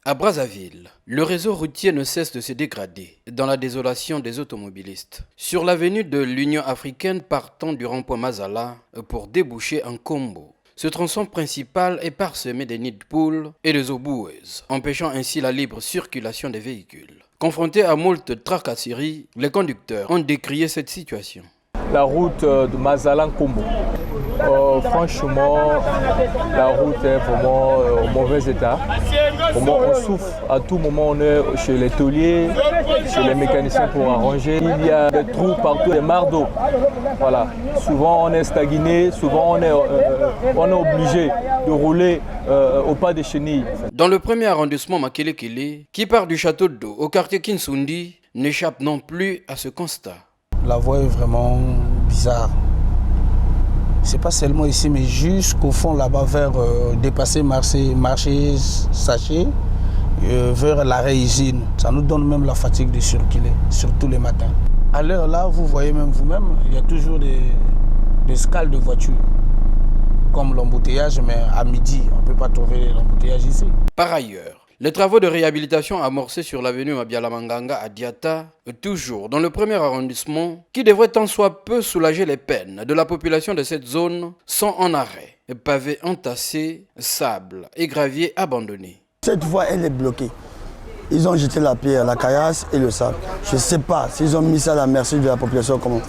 À Brazzaville, le réseau routier ne cesse de se dégrader dans la désolation des automobilistes. Sur l'avenue de l'Union africaine partant du rond-point Mazala pour déboucher en Kombo, ce tronçon principal est parsemé de nids de poules et de zoboueuses, empêchant ainsi la libre circulation des véhicules. Confrontés à moult tracasseries, les conducteurs ont décrié cette situation. La route de Mazala-Kombo. Franchement, la route est vraiment au mauvais état. Vraiment, on souffre à tout moment. On est chez les tauliers, chez les mécaniciens pour arranger. Il y a des trous partout, des marres d'eau. Voilà. Souvent, on est stagné. Souvent, on est obligé de rouler au pas des chenilles. Dans le premier arrondissement Makelekele, qui part du château d'eau au quartier Kinsundi, n'échappe non plus à ce constat. La voie est vraiment bizarre. C'est pas seulement ici, mais jusqu'au fond là-bas, vers dépasser marché Sachet, vers l'arrêt usine. Ça nous donne même la fatigue de circuler, surtout les matins. À l'heure là, vous voyez même vous-même, il y a toujours des escales de voitures. Comme l'embouteillage, mais à midi, on ne peut pas trouver l'embouteillage ici. Par ailleurs, les travaux de réhabilitation amorcés sur l'avenue Mabiala-Manganga à Diata, toujours dans le premier arrondissement, qui devraient tant soit peu soulager les peines de la population de cette zone, sont en arrêt. Pavés entassés, sable et gravier abandonnés. Cette voie, elle est bloquée. Ils ont jeté la pierre, la caillasse et le sable. Je ne sais pas s'ils ont mis ça à la merci de la population. Comment.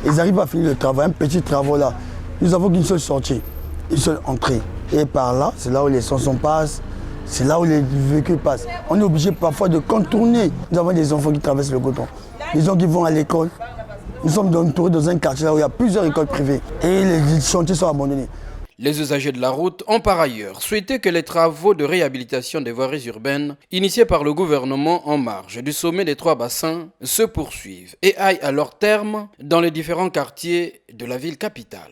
Ils arrivent à finir le travail, un petit travail là. Nous avons qu'une seule sortie, une seule entrée. Et par là, c'est là où les chansons passent. C'est là où les véhicules passent. On est obligé parfois de contourner. Nous avons des enfants qui traversent le coton. Des gens qui vont à l'école. Nous sommes entourés dans un quartier là où il y a plusieurs écoles privées. Et les chantiers sont abandonnés. Les usagers de la route ont par ailleurs souhaité que les travaux de réhabilitation des voiries urbaines initiés par le gouvernement en marge du sommet des trois bassins se poursuivent et aillent à leur terme dans les différents quartiers de la ville capitale.